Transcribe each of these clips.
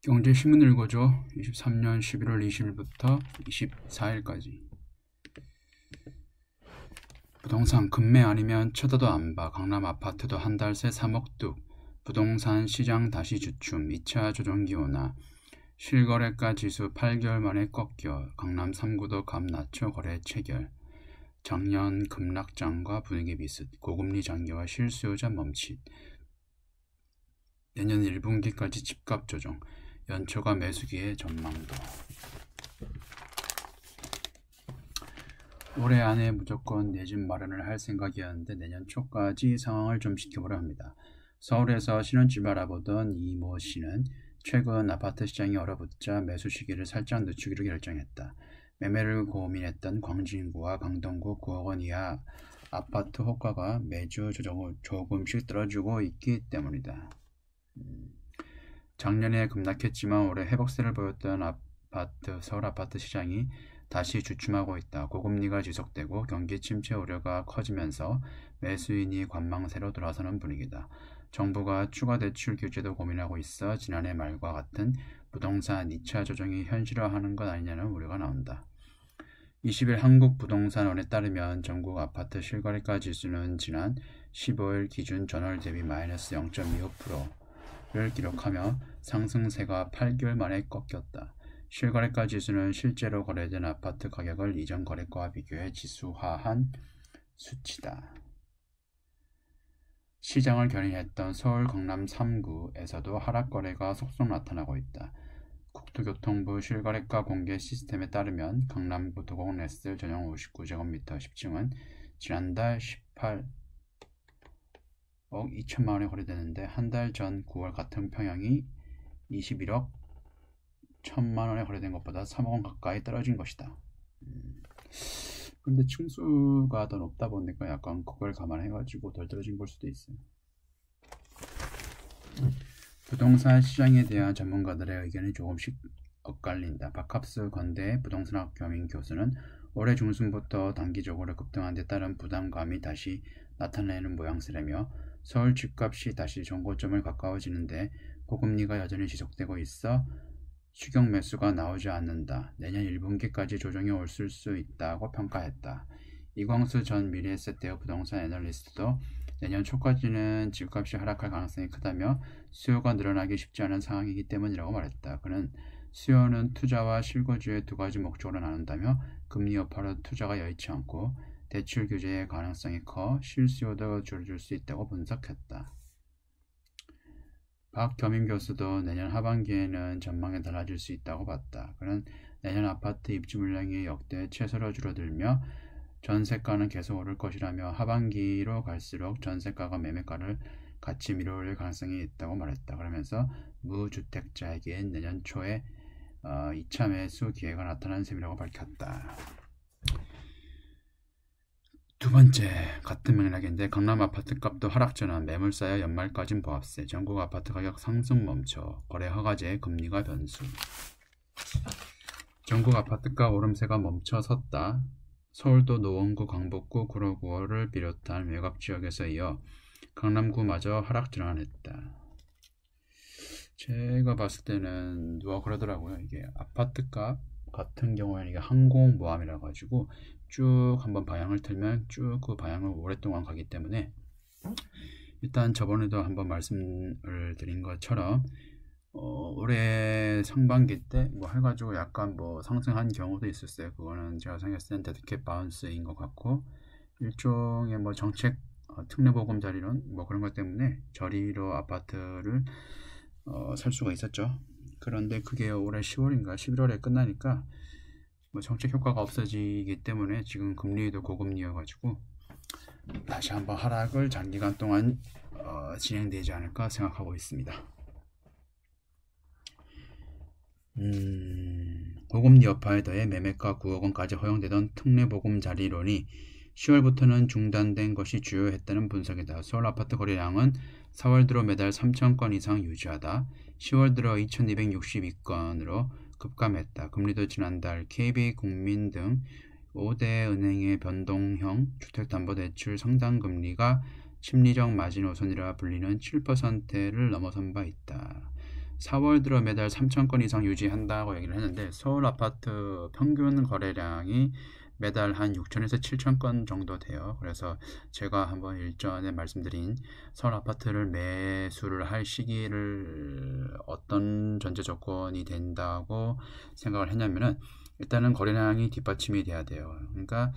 경제신문 읽어줘. 23년 11월 20일부터 24일까지. 부동산 급매 아니면 쳐다도 안 봐. 강남 아파트도 한 달 새 3억 뚝. 부동산 시장 다시 주춤. 2차 조정기 오나. 실거래가 지수 8개월 만에 꺾여. 강남 3구도 값 낮춰 거래 체결. 작년 급락장과 분위기 비슷. 고금리 장기와 실수요자 멈칫. 내년 1분기까지 집값 조정. 연초가 매수기의 전망도. 올해 안에 무조건 내 집 마련을 할 생각이었는데 내년 초까지 상황을 좀 지켜보려 합니다. 서울에서 신혼집 알아보던 이모 씨는 최근 아파트 시장이 얼어붙자 매수 시기를 살짝 늦추기로 결정했다. 매매를 고민했던 광진구와 강동구 9억 원 이하 아파트 호가가 매주 조금씩 떨어지고 있기 때문이다. 작년에 급락했지만 올해 회복세를 보였던 서울 아파트 시장이 다시 주춤하고 있다. 고금리가 지속되고 경기 침체 우려가 커지면서 매수인이 관망세로 돌아서는 분위기다. 정부가 추가 대출 규제도 고민하고 있어 지난해 말과 같은 부동산 2차 조정이 현실화하는 것 아니냐는 우려가 나온다. 20일 한국부동산원에 따르면 전국 아파트 실거래가 지수는 지난 15일 기준 전월 대비 마이너스 0.25%를 기록하며 상승세가 8개월 만에 꺾였다. 실거래가 지수는 실제로 거래된 아파트 가격을 이전 거래가와 비교해 지수화한 수치다. 시장을 견인했던 서울 강남 3구에서도 하락 거래가 속속 나타나고 있다. 국토교통부 실거래가 공개 시스템에 따르면 강남구 도곡레스 전용 59제곱미터 10층은 지난달 18억 2천만원에 거래되는데 한 달 전 9월 같은 평형이 21억 1천만원에 거래된 것보다 3억원 가까이 떨어진 것이다. 근데 층수가 더 높다 보니까 약간 그걸 감안해가지고 덜 떨어진 걸 수도 있어요. 부동산 시장에 대한 전문가들의 의견이 조금씩 엇갈린다. 박합수 건대 부동산학 겸임 교수는 올해 중순부터 단기적으로 급등한 데 따른 부담감이 다시 나타내는 모양새라며 서울 집값이 다시 정고점을 가까워지는데 고금리가 여전히 지속되고 있어 추격 매수가 나오지 않는다. 내년 1분기까지 조정이 올 수 있다고 평가했다. 이광수 전 미래에셋대우 부동산 애널리스트도 내년 초까지는 집값이 하락할 가능성이 크다며 수요가 늘어나기 쉽지 않은 상황이기 때문이라고 말했다. 그는 수요는 투자와 실거주의 두 가지 목적으로 나눈다며 금리 여파로 투자가 여의치 않고 대출 규제의 가능성이 커 실수요도 줄어들 수 있다고 분석했다. 박 겸임 교수도 내년 하반기에는 전망이 달라질 수 있다고 봤다. 그는 내년 아파트 입주 물량이 역대 최소로 줄어들며 전세가는 계속 오를 것이라며 하반기로 갈수록 전세가가 매매가를 같이 밀어올릴 가능성이 있다고 말했다. 그러면서 무주택자에겐 내년 초에 2차 매수 기회가 나타나는 셈이라고 밝혔다. 두 번째, 같은 맥락인데 강남 아파트 값도 하락 전환, 매물 쌓여 연말까진 보합세, 전국 아파트 가격 상승 멈춰, 거래 허가제, 금리가 변수. 전국 아파트값 오름세가 멈춰 섰다. 서울도 노원구, 강북구, 구로구를 비롯한 외곽 지역에서 이어 강남구마저 하락 전환했다. 제가 봤을 때는 누가 그러더라고요. 이게 아파트값 같은 경우에는 이게 항공모함이라 가지고 쭉 한번 방향을 틀면 쭉 그 방향을 오랫동안 가기 때문에 일단 저번에도 한번 말씀을 드린 것처럼 올해 상반기 때 뭐 해가지고 약간 뭐 상승한 경우도 있었어요. 그거는 제가 생각했을 땐 데드캣 바운스인 것 같고 일종의 뭐 정책 특례보금자리론 뭐 그런 것 때문에 저리로 아파트를 살 수가 있었죠. 그런데 그게 올해 10월인가 11월에 끝나니까 뭐 정책 효과가 없어지기 때문에 지금 금리도 고금리여가지고 다시 한번 하락을 장기간 동안 진행되지 않을까 생각하고 있습니다. 고금리 여파에 더해 매매가 9억원까지 허용되던 특례보금자리론이 10월부터는 중단된 것이 주요했다는 분석이다. 서울 아파트 거래량은 4월 들어 매달 3,000건 이상 유지하다 10월 들어 2,262건으로 급감했다. 금리도 지난달 KB국민 등 5대 은행의 변동형 주택담보대출 상당금리가 심리적 마지노선이라 불리는 7%를 넘어선 바 있다. 4월 들어 매달 3,000건 이상 유지한다고 얘기를 했는데 서울 아파트 평균 거래량이 매달 한 6,000에서 7,000건 정도 돼요. 그래서 제가 한번 일전에 말씀드린 서울 아파트를 매수를 할 시기를 어떤 전제 조건이 된다고 생각을 했냐면은 일단은 거래량이 뒷받침이 돼야 돼요. 그러니까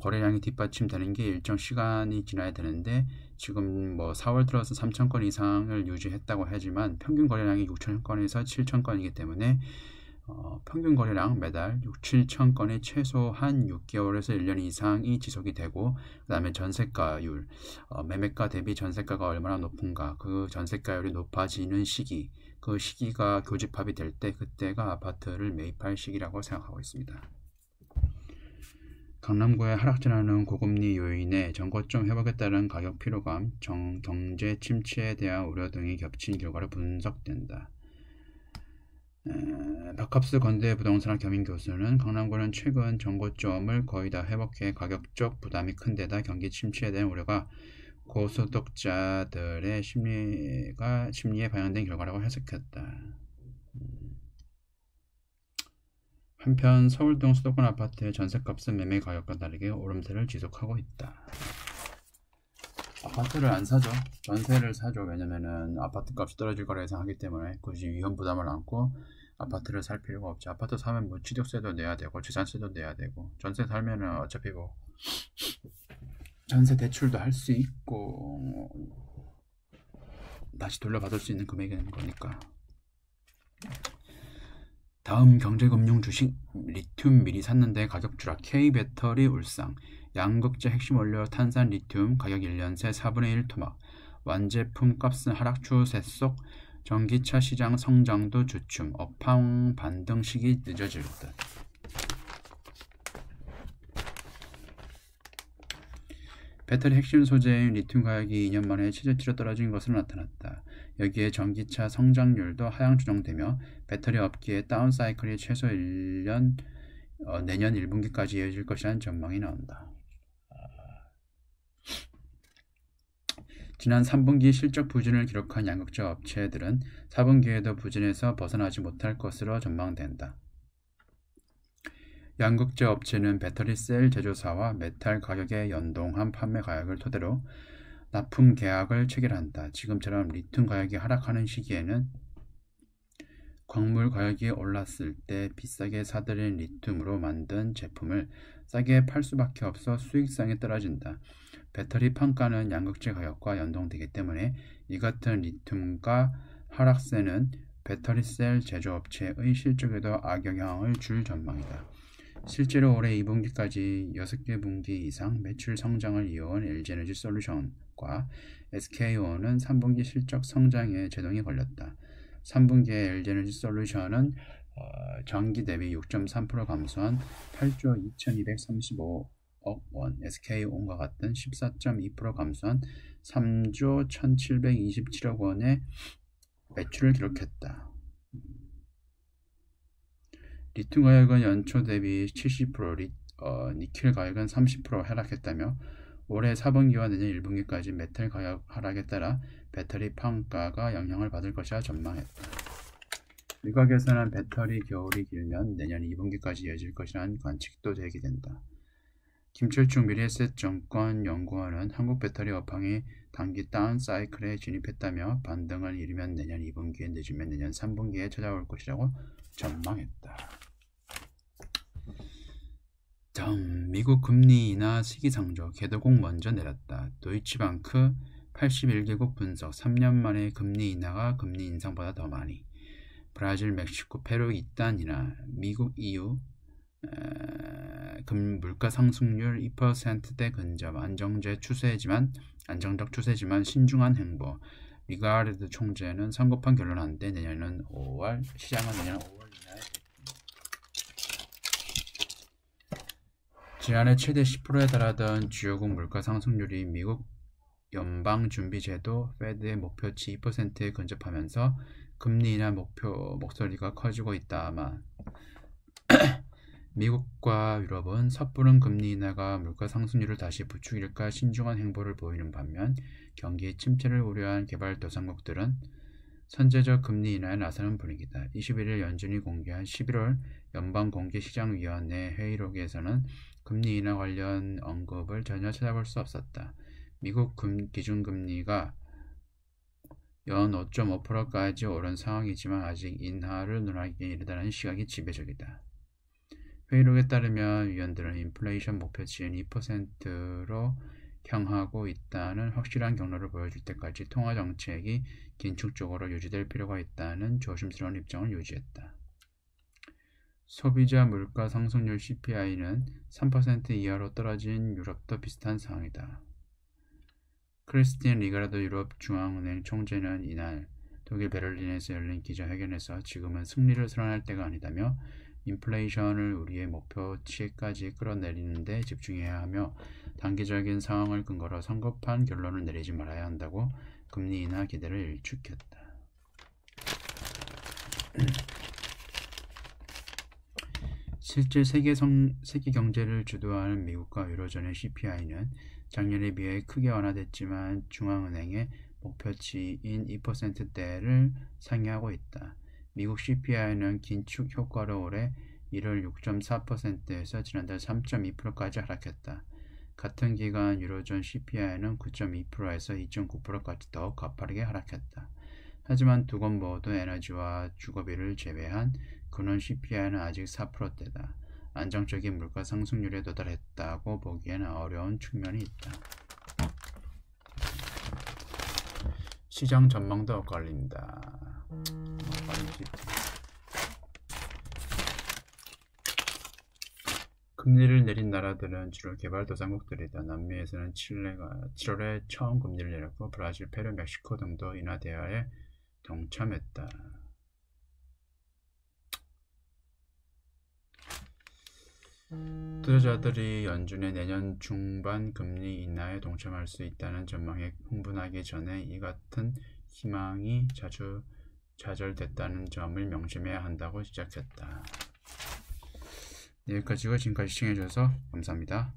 거래량이 뒷받침되는 게 일정 시간이 지나야 되는데 지금 뭐 4월 들어서 3,000건 이상을 유지했다고 하지만 평균 거래량이 6,000건에서 7,000건이기 때문에 평균 거래량 매달 6, 7천 건이 최소한 6개월에서 1년 이상이 지속이 되고 그 다음에 전세가율, 매매가 대비 전세가가 얼마나 높은가, 그 전세가율이 높아지는 시기, 그 시기가 교집합이 될 때 그때가 아파트를 매입할 시기라고 생각하고 있습니다. 강남구의 하락진하는 고금리 요인에 전고점 회복에 따른 가격 피로감, 경제 침체에 대한 우려 등이 겹친 결과로 분석된다. 박합수 건대 부동산 겸임 교수는 강남구는 최근 전고점을 거의 다 회복해 가격적 부담이 큰 데다 경기 침체에 대한 우려가 고소득자들의 심리에 반영된 결과라고 해석했다. 한편 서울 등 수도권 아파트의 전셋값은 매매 가격과 다르게 오름세를 지속하고 있다. 아파트를 안 사죠. 전세를 사죠. 왜냐면은 아파트 값이 떨어질 거라 예상하기 때문에 굳이 위험 부담을 안고 아파트를 살 필요가 없죠. 아파트 사면 뭐 취득세도 내야 되고 재산세도 내야 되고 전세 살면은 어차피 뭐 전세 대출도 할 수 있고 다시 돌려받을 수 있는 금액이 되는 거니까. 다음 경제금융 주식 리튬 미리 샀는데 가격 추락 K배터리 울상 양극재 핵심 원료 탄산 리튬 가격 1년 새 4분의 1 토막 완제품 값은 하락 추세 속 전기차 시장 성장도 주춤 업황 반등 시기 늦어질 듯. 배터리 핵심 소재인 리튬 가격이 2년 만에 최저치로 떨어진 것으로 나타났다. 여기에 전기차 성장률도 하향 조정되며 배터리 업계의 다운 사이클이 최소 1년 내년 1분기까지 이어질 것이라는 전망이 나온다. 지난 3분기 실적 부진을 기록한 양극재 업체들은 4분기에도 부진에서 벗어나지 못할 것으로 전망된다. 양극재 업체는 배터리 셀 제조사와 메탈 가격의 연동한 판매 가격을 토대로 납품 계약을 체결한다. 지금처럼 리튬 가격이 하락하는 시기에는 광물 가격이 올랐을 때 비싸게 사들인 리튬으로 만든 제품을 싸게 팔 수밖에 없어 수익성이 떨어진다. 배터리 판가는 양극재 가격과 연동되기 때문에 이 같은 리튬가 하락세는 배터리 셀 제조업체의 실적에도 악영향을 줄 전망이다. 실제로 올해 2분기까지 6개 분기 이상 매출 성장을 이어온 LG에너지 솔루션과 SK온은 3분기 실적 성장에 제동이 걸렸다. 3분기에 LG에너지 솔루션은 전기 대비 6.3% 감소한 8조 2235억 원, SK온과 같은 14.2% 감소한 3조 1727억 원의 매출을 기록했다. 리튬 가격은 연초 대비 70%, 니켈 가격은 30% 하락했다며 올해 4분기와 내년 1분기까지 메탈 가격 하락에 따라 배터리 판가가 영향을 받을 것이라 전망했다. 일각에서는 배터리 겨울이 길면 내년 2분기까지 이어질 것이라는 관측도 제기된다. 김철중 미래에셋증권 연구원은 한국 배터리 업황이 단기 다운 사이클에 진입했다며 반등을 이르면 내년 2분기에 늦으면 내년 3분기에 찾아올 것이라고 전망했다. 다음 미국 금리 인하 시기상조 개도국 먼저 내렸다. 도이치방크 81개국 분석 3년 만에 금리 인하가 금리 인상보다 더 많이. 브라질, 멕시코, 페루 2단 인하. 미국, EU 물가 상승률 2%대 근접. 안정적 추세지만 신중한 행보. 리가르드 총재는 성급한 결론한데 내년은 5월 시장은 내년 5월 이나에 지난해 최대 10%에 달하던 주요국 물가 상승률이 미국 연방준비제도 페드의 목표치 2%에 근접하면서 금리 인하 목소리가 커지고 있다만 미국과 유럽은 섣부른 금리 인하가 물가 상승률을 다시 부추길까 신중한 행보를 보이는 반면 경기 침체를 우려한 개발도상국들은 선제적 금리 인하에 나서는 분위기다. 21일 연준이 공개한 11월 연방공개시장위원회 회의록에서는 금리 인하 관련 언급을 전혀 찾아볼 수 없었다. 미국 기준금리가 연 5.5%까지 오른 상황이지만 아직 인하를 논하기에 이르다는 시각이 지배적이다. 회의록에 따르면 위원들은 인플레이션 목표치인 2%로 향하고 있다는 확실한 경로를 보여줄 때까지 통화정책이 긴축적으로 유지될 필요가 있다는 조심스러운 입장을 유지했다. 소비자 물가 상승률 CPI는 3% 이하로 떨어진 유럽도 비슷한 상황이다. 크리스티안 리가르도 유럽 중앙은행 총재는 이날 독일 베를린에서 열린 기자회견에서 지금은 승리를 선언할 때가 아니다며 인플레이션을 우리의 목표치까지 끌어내리는 데 집중해야 하며 단기적인 상황을 근거로 성급한 결론을 내리지 말아야 한다고 금리 인하 기대를 일축했다. 실제 세계 경제를 주도하는 미국과 유로존의 CPI는 작년에 비해 크게 완화됐지만 중앙은행의 목표치인 2%대를 상회하고 있다. 미국 CPI는 긴축 효과로 올해 1월 6.4%에서 지난달 3.2%까지 하락했다. 같은 기간 유로존 CPI는 9.2%에서 2.9%까지 더 가파르게 하락했다. 하지만 두 곳 모두 에너지와 주거비를 제외한 근원 CPI는 아직 4%대다. 안정적인 물가 상승률에 도달했다고 보기에는 어려운 측면이 있다. 시장 전망도 엇갈린다. 금리를 내린 나라들은 주로 개발도상국들이다. 남미에서는 칠레가 7월에 처음 금리를 내렸고 브라질, 페루, 멕시코 등도 인하 대화에 동참했다. 투자자들이 연준의 내년 중반 금리 인하에 동참할 수 있다는 전망에 흥분하기 전에 이 같은 희망이 자주 좌절됐다는 점을 명심해야 한다고 지적했다. 여기까지고 지금까지 시청해주셔서 감사합니다.